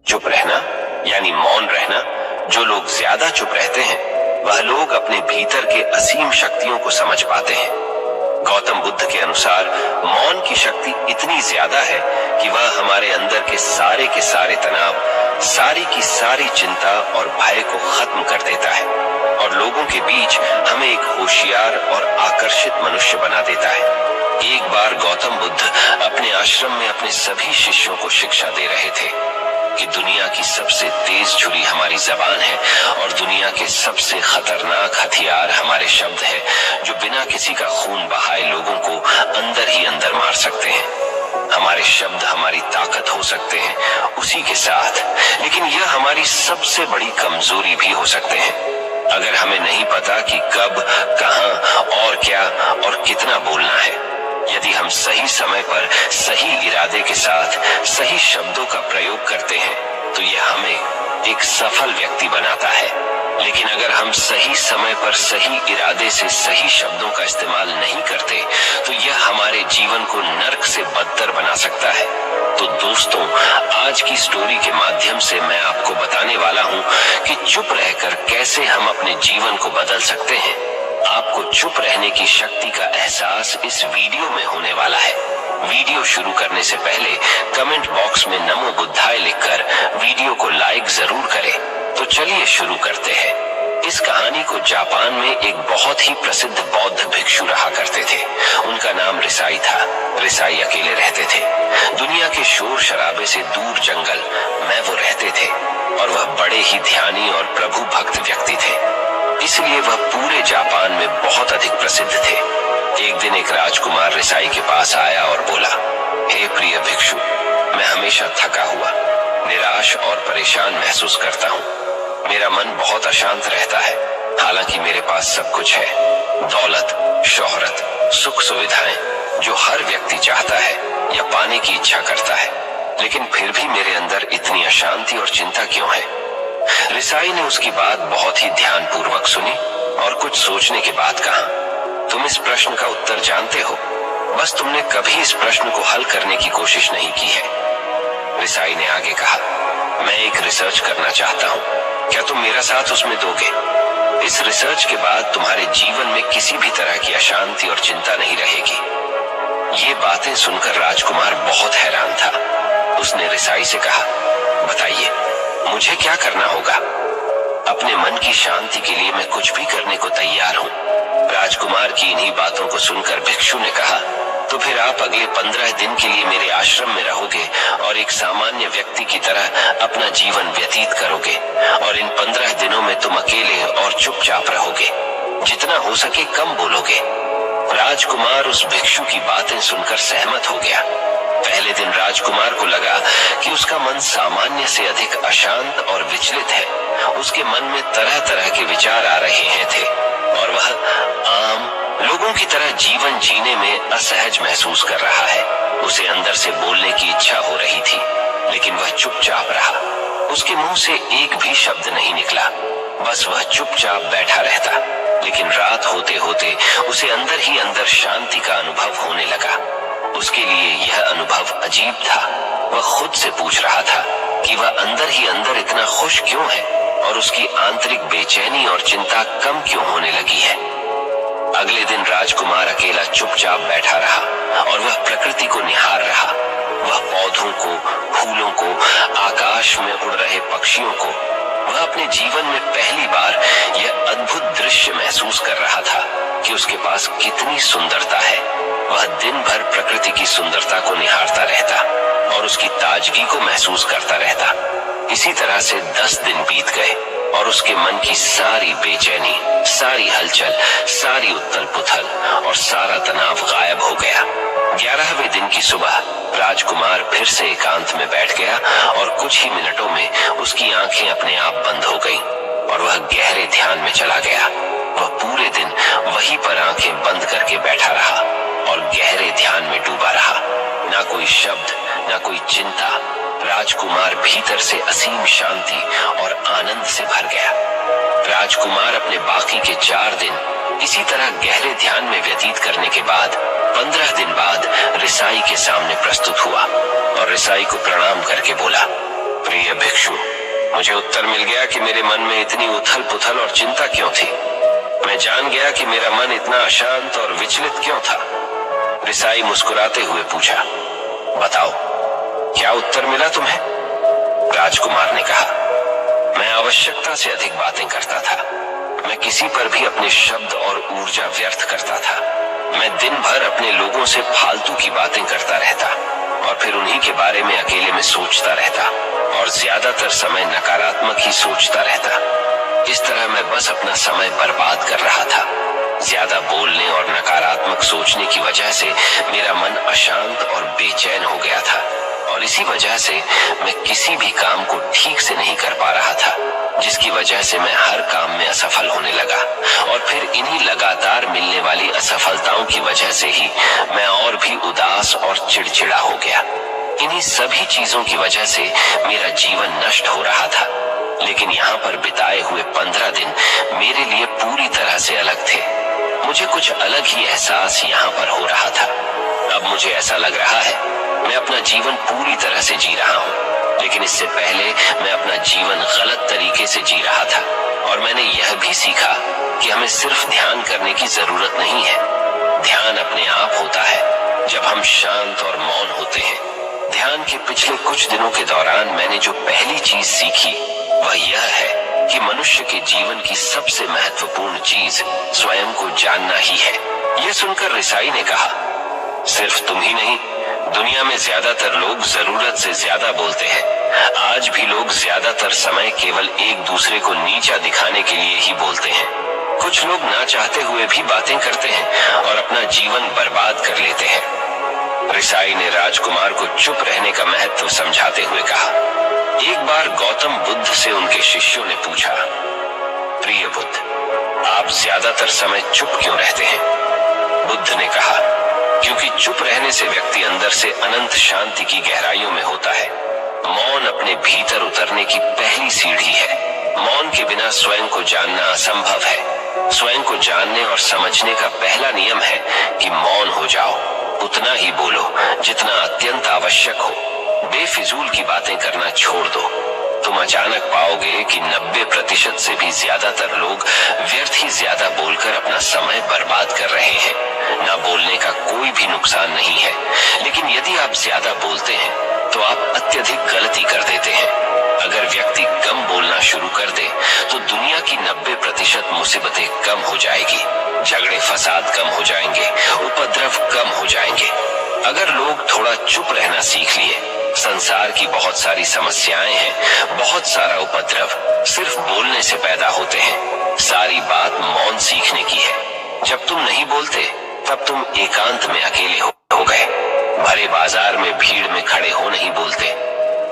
चुप रहना यानी मौन रहना। जो लोग ज्यादा चुप रहते हैं वह लोग अपने भीतर के असीम शक्तियों को समझ पाते हैं। गौतम बुद्ध के अनुसार मौन की शक्ति इतनी ज्यादा है कि वह हमारे अंदर के सारे तनाव, सारी की सारी चिंता और भय को खत्म कर देता है और लोगों के बीच हमें एक होशियार और आकर्षित मनुष्य बना देता है। एक बार गौतम बुद्ध अपने आश्रम में अपने सभी शिष्यों को शिक्षा दे रहे थे कि दुनिया की सबसे तेज छुरी हमारी जबान है और दुनिया के सबसे खतरनाक हथियार हमारे शब्द है, जो बिना किसी का खून बहाए लोगों को अंदर ही अंदर मार सकते हैं। हमारे शब्द हमारी ताकत हो सकते हैं उसी के साथ, लेकिन यह हमारी सबसे बड़ी कमजोरी भी हो सकते हैं। अगर हमें नहीं पता कि कब, कहां और क्या और कितना बोलना है, यदि हम सही समय पर सही इरादे के साथ सही शब्दों का प्रयोग करते हैं तो यह हमें एक सफल व्यक्ति बनाता है। लेकिन अगर हम सही समय पर सही इरादे से सही शब्दों का इस्तेमाल नहीं करते तो यह हमारे जीवन को नर्क से बदतर बना सकता है। तो दोस्तों, आज की स्टोरी के माध्यम से मैं आपको बताने वाला हूं कि चुप रहकर कैसे हम अपने जीवन को बदल सकते हैं। आपको चुप रहने की शक्ति का एहसास इस वीडियो में होने वाला है। वीडियो शुरू करने से पहले कमेंट बॉक्स में नमो बुद्धाय लिखकर वीडियो को लाइक जरूर करें। तो चलिए शुरू करते हैं। इस कहानी को जापान में एक बहुत ही प्रसिद्ध बौद्ध भिक्षु रहा करते थे। उनका नाम रिसाई था। रिसाई अकेले रहते थे। दुनिया के शोर शराबे से दूर जंगल में वो रहते थे और वह बड़े ही ध्यानी और प्रभु भक्त व्यक्ति थे, इसलिए वह पूरे जापान में बहुत अधिक प्रसिद्ध थे। एक दिन एक राजकुमार रिसाई के पास आया और बोला, हे प्रिय भिक्षु, मैं हमेशा थका हुआ, निराश और परेशान महसूस करता हूँ। मेरा मन बहुत अशांत रहता है। हालांकि मेरे पास सब कुछ है, दौलत, शोहरत, सुख सुविधाएं, जो हर व्यक्ति चाहता है या पाने की इच्छा करता है, लेकिन फिर भी मेरे अंदर इतनी अशांति और चिंता क्यों है? रिसाई ने उसकी बात बहुत ही ध्यानपूर्वक सुनी और कुछ सोचने के बाद कहा, तुम इस प्रश्न का उत्तर जानते हो, बस तुमने कभी इस प्रश्न को हल करने की कोशिश नहीं की है। रिसाई ने आगे कहा, मैं एक रिसर्च करना चाहता हूँ, क्या तुम मेरा साथ उसमें दोगे? इस रिसर्च के बाद तुम्हारे जीवन में किसी भी तरह की अशांति और चिंता नहीं रहेगी। ये बातें सुनकर राजकुमार बहुत हैरान था। उसने रिसाई से कहा, बताइए, मुझे क्या करना होगा? अपने मन की शांति के लिए मैं कुछ भी करने को तैयार हूँ। राजकुमार की इन्हीं बातों को सुनकर भिक्षु ने कहा, तो फिर आप अगले 15 दिन के लिए मेरे आश्रम में रहोगे और एक सामान्य व्यक्ति की तरह अपना जीवन व्यतीत करोगे और इन 15 दिनों में तुम अकेले और चुपचाप रहोगे, जितना हो सके कम बोलोगे। राजकुमार उस भिक्षु की बातें सुनकर सहमत हो गया। पहले दिन राजकुमार को लगा कि उसका मन सामान्य से अधिक अशांत और विचलित है। उसके मन में तरह तरह के विचार आ रहे थे और वह आम लोगों की तरह जीवन जीने में असहज महसूस कर रहा है। उसे अंदर से बोलने की इच्छा हो रही थी, लेकिन वह चुपचाप रहा। उसके मुंह से एक भी शब्द नहीं निकला, बस वह चुपचाप बैठा रहता। लेकिन रात होते होते उसे अंदर ही अंदर शांति का अनुभव होने लगा। उसके लिए यह अनुभव अजीब था। वह खुद से पूछ रहा था कि वह अंदर ही अंदर इतना खुश क्यों है और उसकी आंतरिक बेचैनी और चिंता कम क्यों होने लगी है। अगले दिन राजकुमार अकेला चुपचाप बैठा रहा और वह प्रकृति को निहार रहा। वह पौधों को, फूलों को, आकाश में उड़ रहे पक्षियों को, वह अपने जीवन में पहली बार यह अद्भुत दृश्य महसूस कर रहा था कि उसके पास कितनी सुंदरता है। वह दिन भर प्रकृति की सुंदरता को निहारता रहता और उसकी ताजगी को महसूस करता रहता। इसी तरह से 10 दिन बीत गए और उसके मन की सारी बेचैनी, सारी हलचल, सारी उथल पुथल और सारा तनाव गायब हो गया। 11वें दिन की सुबह राजकुमार फिर से एकांत में बैठ गया और कुछ ही मिनटों में उसकी आंखें अपने आप बंद हो गईं और वह गहरे ध्यान में चला गया। वह पूरे दिन वहीं पर आंखें बंद करके बैठा रहा और गहरे ध्यान में डूबा रहा। ना कोई शब्द, ना कोई चिंता। राजकुमार भीतर से असीम शांति और आनंद से भर गया। राजकुमार अपने बाकी के 4 दिन इसी तरह गहरे ध्यान में व्यतीत करने के बाद 15 दिन बाद रिसाई के सामने प्रस्तुत हुआ और रिसाई को प्रणाम करके बोला, प्रिय भिक्षु, मुझे उत्तर मिल गया कि मेरे मन में इतनी उथल पुथल और चिंता क्यों थी। मैं जान गया कि मेरा मन इतना अशांत और विचलित क्यों था। रिसाई मुस्कुराते हुए पूछा, बताओ, क्या उत्तर मिला तुम्हें? राजकुमार ने कहा, मैं आवश्यकता से अधिक बातें करता था। मैं किसी पर भी अपने शब्द और ऊर्जा व्यर्थ करता था। मैं दिन भर अपने लोगों से फालतू की बातें करता रहता और फिर उन्हीं के बारे में अकेले में सोचता रहता और ज्यादातर समय नकारात्मक ही सोचता रहता। इस तरह मैं बस अपना समय बर्बाद कर रहा था। ज्यादा बोलने और नकारात्मक सोचने की वजह से मेरा मन अशांत और बेचैन हो गया था और इसी वजह से मैं किसी भी काम को ठीक से नहीं कर पा रहा था, जिसकी वजह से मैं हर काम में असफल होने लगा और फिर इन्हीं लगातार मिलने वाली असफलताओं की वजह से ही मैं और भी उदास और चिड़चिड़ा हो गया। इन्हीं सभी चीजों की वजह से मेरा जीवन नष्ट हो रहा था। लेकिन यहाँ पर बिताए हुए 15 दिन मेरे लिए पूरी तरह से अलग थे। मुझे कुछ अलग ही एहसास यहाँ पर हो रहा था। अब मुझे ऐसा लग रहा है मैं अपना जीवन पूरी तरह से जी रहा हूँ, लेकिन इससे पहले मैं अपना जीवन गलत तरीके से जी रहा था। और मैंने यह भी सीखा कि हमें सिर्फ ध्यान करने की जरूरत नहीं है। ध्यान अपने आप होता है जब हम शांत और मौन होते हैं। ध्यान के पिछले कुछ दिनों के दौरान मैंने जो पहली चीज सीखी वह यह है कि मनुष्य के जीवन की सबसे महत्वपूर्ण चीज स्वयं को जानना ही है। यह सुनकर रिसाई ने कहा, सिर्फ तुम ही नहीं, दुनिया में ज्यादातर लोग जरूरत से ज्यादा बोलते हैं। आज भी लोग ज्यादातर समय केवल एक दूसरे को नीचा दिखाने के लिए ही बोलते हैं। कुछ लोग ना चाहते हुए भी बातें करते हैं और अपना जीवन बर्बाद कर लेते हैं। रिसाई ने राजकुमार को चुप रहने का महत्व समझाते हुए कहा, एक बार गौतम बुद्ध से उनके शिष्यों ने पूछा, प्रिय बुद्ध, आप ज्यादातर समय चुप क्यों रहते हैं? बुद्ध ने कहा, क्योंकि चुप रहने से व्यक्ति अंदर से अनंत शांति की गहराइयों में होता है। मौन अपने भीतर उतरने की पहली सीढ़ी है। मौन के बिना स्वयं को जानना असंभव है। स्वयं को जानने और समझने का पहला नियम है कि मौन हो जाओ। उतना ही बोलो जितना अत्यंत आवश्यक हो। बेफिजूल की बातें करना छोड़ दो। तुम अचानक पाओगे कि 90% से भी ज्यादातर लोग व्यर्थ ही ज्यादा बोलकर अपना समय बर्बाद कर रहे हैं। ना बोलने का कोई भी नुकसान नहीं है, लेकिन यदि आप ज्यादा बोलते हैं तो आप अत्यधिक गलती कर देते हैं। अगर व्यक्ति कम बोलना शुरू कर दे तो दुनिया की 90% मुसीबतें कम हो जाएगी। झगड़े फसाद कम हो जाएंगे, उपद्रव कम हो जाएंगे। अगर लोग थोड़ा चुप रहना सीख लिए, संसार की बहुत सारी समस्याएं हैं, बहुत सारा उपद्रव सिर्फ बोलने से पैदा होते हैं। सारी बात मौन सीखने की है। जब तुम नहीं बोलते तब तुम एकांत में अकेले हो गए। भरे बाजार में भीड़ में खड़े हो नहीं बोलते।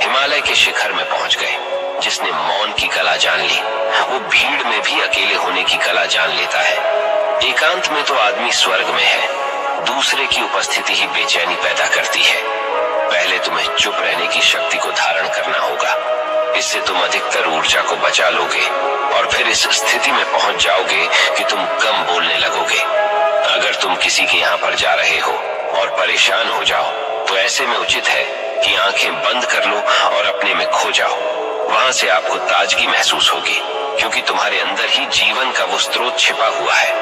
हिमालय के शिखर में पहुंच गए। जिसने मौन की कला जान ली वो भीड़ में भी अकेले होने की कला जान लेता है। एकांत में तो आदमी स्वर्ग में है। दूसरे की उपस्थिति ही बेचैनी पैदा करती है। पहले तुम्हें चुप रहने की शक्ति को धारण करना होगा। इससे तुम अधिकतर ऊर्जा को बचा लोगे और फिर इस स्थिति में पहुंच जाओगे कि तुम कम बोलने लगोगे। अगर तुम किसी के यहाँ पर जा रहे हो और परेशान हो जाओ तो ऐसे में उचित है कि आंखें बंद कर लो और अपने में खो जाओ। वहां से आपको ताजगी महसूस होगी, क्योंकि तुम्हारे अंदर ही जीवन का वो स्रोत छिपा हुआ है।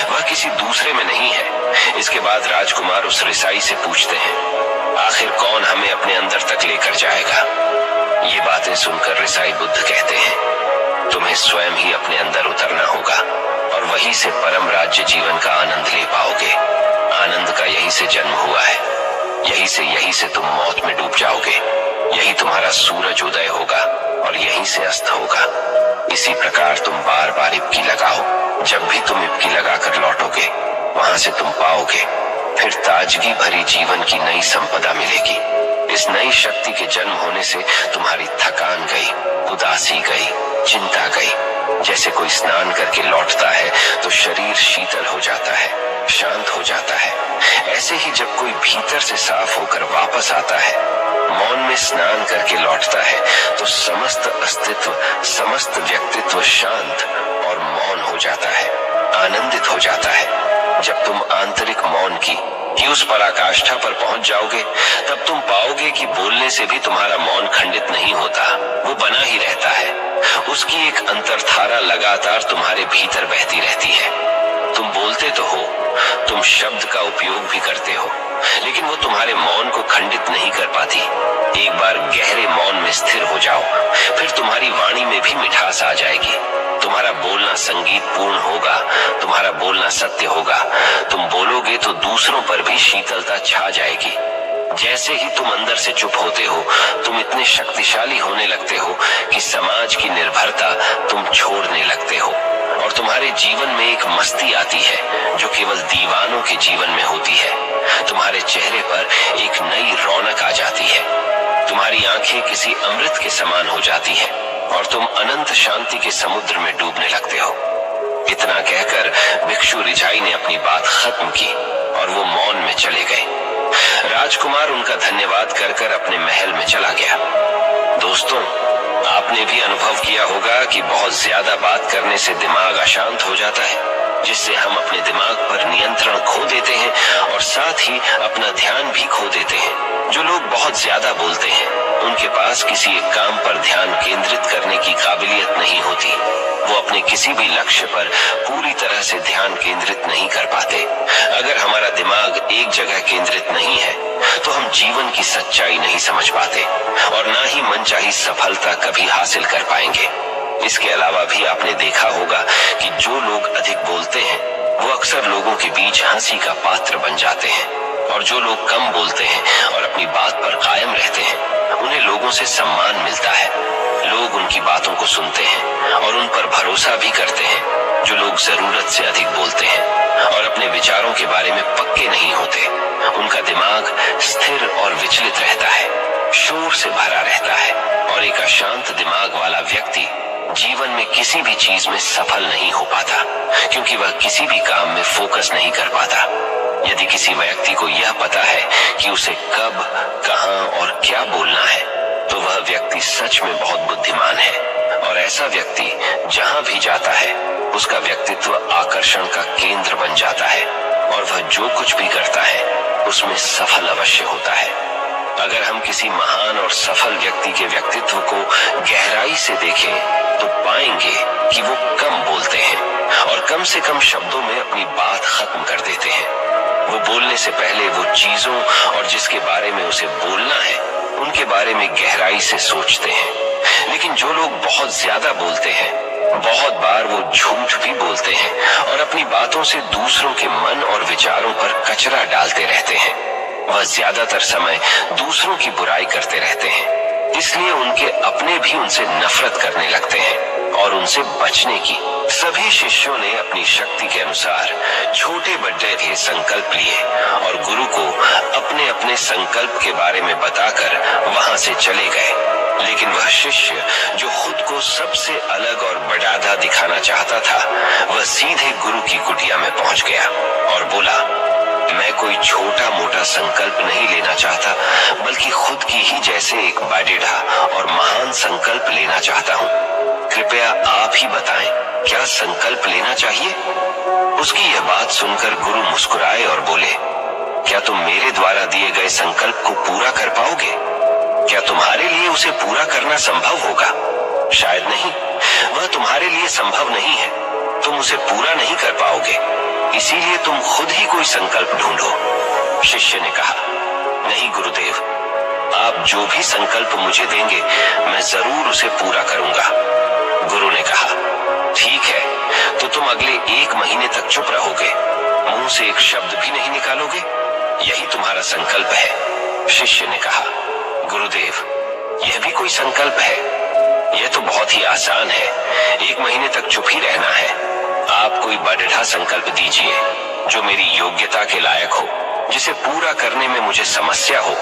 वह किसी दूसरे में नहीं है। इसके बाद राजकुमार उस रिसाई से पूछते हैं, आखिर कौन हमें अपने अंदर तक लेकर जाएगा? ये बातें सुनकर रिसाई बुद्ध कहते हैं, तुम्हें स्वयं ही अपने अंदर उतरना होगा और वहीं से परम राज्य जीवन का आनंद ले पाओगे। आनंद का यहीं से जन्म हुआ है। यहीं से तुम मौत में डूब जाओगे। यही तुम्हारा सूरज उदय होगा और यहीं से अस्त होगा। इसी प्रकार तुम बार बार इबकी लगाओ। जब भी तुम इबकी लगाकर लौटोगे वहां से तुम पाओगे फिर ताजगी भरी जीवन की नई संपदा मिलेगी। इस नई शक्ति के जन्म होने से तुम्हारी थकान गई, उदासी गई, चिंता गई। जैसे कोई स्नान करके लौटता है तो शरीर शीतल हो जाता है, शांत हो जाता है। ऐसे ही जब कोई भीतर से साफ होकर वापस आता है, मौन में स्नान करके लौटता है, तो समस्त अस्तित्व, समस्त व्यक्तित्व शांत और मौन हो जाता है, आनंदित हो जाता है। जब तुम आंतरिक मौन की उस पराकाष्ठा पर पहुंच जाओगे, तब तुम पाओगे कि बोलने से भी तुम्हारा मौन खंडित नहीं होता, वो बना ही रहता है। उसकी एक अंतर्धारा लगातार तुम्हारे भीतर बहती रहती है। तुम बोलते तो हो, तुम शब्द का उपयोग भी करते हो, लेकिन वो तुम्हारे मौन को खंडित नहीं कर पाती। एक बार गहरे मौन में स्थिर हो जाओ, फिर तुम्हारी वाणी में भी मिठास आ जाएगी। तुम्हारा बोलना संगीत पूर्ण होगा, तुम्हारा बोलना सत्य होगा। तुम बोलोगे तो दूसरों पर भी शीतलता छा जाएगी। जैसे ही तुम अंदर से चुप होते हो, तुम इतने शक्तिशाली होने लगते हो कि समाज की निर्भरता तुम छोड़ने लगते हो, और तुम्हारे जीवन में एक मस्ती आती है जो केवल दीवानों के जीवन में होती है। तुम्हारे चेहरे पर एक नई रौनक आ जाती है, तुम्हारी आंखें किसी अमृत के समान हो जाती है, और तुम अनंत शांति के समुद्र में डूबने लगते हो। इतना कहकर भिक्षु रिझाई ने अपनी बात खत्म की और वो मौन में चले गए। राजकुमार उनका धन्यवाद कर कर अपने महल में चला गया। दोस्तों, आपने भी अनुभव किया होगा कि बहुत ज्यादा बात करने से दिमाग अशांत हो जाता है, जिससे हम अपने दिमाग पर नियंत्रण खो देते हैं और साथ ही अपना ध्यान भी खो देते हैं। जो लोग बहुत ज्यादा बोलते हैं, उनके पास किसी एक काम पर ध्यान केंद्रित करने की काबिलियत नहीं होती। वो अपने किसी भी लक्ष्य पर पूरी तरह से ध्यान केंद्रित नहीं कर पाते। अगर हमारा दिमाग एक जगह केंद्रित नहीं है, तो हम जीवन की सच्चाई नहीं समझ पाते और ना ही मनचाही सफलता कभी हासिल कर पाएंगे। इसके अलावा भी आपने देखा होगा कि जो लोग अधिक बोलते हैं, वो अक्सर लोगों के बीच हंसी का पात्र बन जाते हैं, और जो लोग कम बोलते हैं और अपनी बात पर कायम रहते हैं, उन्हें लोगों से सम्मान मिलता है। लोग उनकी बातों को सुनते हैं और उन पर भरोसा भी करते हैं। जो लोग जरूरत से अधिक बोलते हैं और अपने विचारों के बारे में पक्के नहीं होते, उनका दिमाग स्थिर और विचलित रहता है, शोर से भरा रहता है, और एक अशांत दिमाग वाला व्यक्ति जीवन में किसी भी चीज में सफल नहीं हो पाता, क्योंकि वह किसी भी काम में फोकस नहीं कर पाता। यदि किसी व्यक्ति को यह पता है कि उसे कब, कहां और क्या बोलना है, तो वह व्यक्ति सच में बहुत बुद्धिमान है, और ऐसा व्यक्ति जहां भी जाता है, उसका व्यक्तित्व आकर्षण का केंद्र बन जाता है, और वह जो कुछ भी करता है उसमें सफल अवश्य होता है। अगर हम किसी महान और सफल व्यक्ति के व्यक्तित्व को गहराई से देखें, तो पाएंगे कि वो कम बोलते हैं और कम से कम शब्दों में अपनी बात खत्म कर देते हैं। वो बोलने से पहले वो चीजों और जिसके बारे में उसे बोलना है, उनके बारे में गहराई से सोचते हैं। लेकिन जो लोग बहुत ज्यादा बोलते हैं, बहुत बार वो झूठ भी बोलते हैं और अपनी बातों से दूसरों के मन और विचारों पर कचरा डालते रहते हैं। वह ज्यादातर समय दूसरों की बुराई करते रहते हैं, इसलिए उनके अपने भी उनसे नफरत करने लगते हैं और उनसे बचने की। सभी शिष्यों ने अपनी शक्ति के अनुसार छोटे बड़े के संकल्प लिए और गुरु को अपने अपने संकल्प के बारे में बताकर वहां से चले गए। लेकिन वह शिष्य जो खुद को सबसे अलग और बड़ादा दिखाना चाहता था, वह सीधे गुरु की कुटिया में पहुंच गया और बोला, मैं कोई छोटा मोटा संकल्प नहीं लेना चाहता, बल्कि खुद की ही जैसे एक बड़ेढ़ा और महान संकल्प लेना चाहता हूँ। कृपया आप ही बताएं, क्या संकल्प लेना चाहिए? उसकी यह बात सुनकर गुरु मुस्कुराए और बोले, क्या तुम मेरे द्वारा दिए गए संकल्प को पूरा कर पाओगे? क्या तुम्हारे लिए उसे पूरा करना संभव होगा? शायद नहीं, वह तुम्हारे लिए संभव नहीं है। तुम उसे पूरा नहीं कर पाओगे, इसीलिए तुम खुद ही कोई संकल्प ढूंढो। शिष्य ने कहा, नहीं गुरुदेव, आप जो भी संकल्प मुझे देंगे, मैं जरूर उसे पूरा करूंगा। गुरु ने कहा, ठीक है, तो तुम अगले 1 महीने तक चुप रहोगे, मुंह से एक शब्द भी नहीं निकालोगे, यही तुम्हारा संकल्प है। शिष्य ने कहा, गुरुदेव, यह भी कोई संकल्प है? यह तो बहुत ही आसान है, 1 महीने तक चुप ही रहना है। आप कोई बड़ेढ़ा संकल्प दीजिए जो मेरी योग्यता के लायक हो, जिसे पूरा करने में मुझे समस्या हो।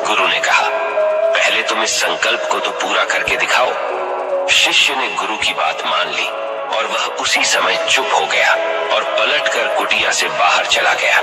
गुरु ने कहा, पहले तुम इस संकल्प को तो पूरा करके दिखाओ। शिष्य ने गुरु की बात मान ली और वह उसी समय चुप हो गया और पलटकर कुटिया से बाहर चला गया।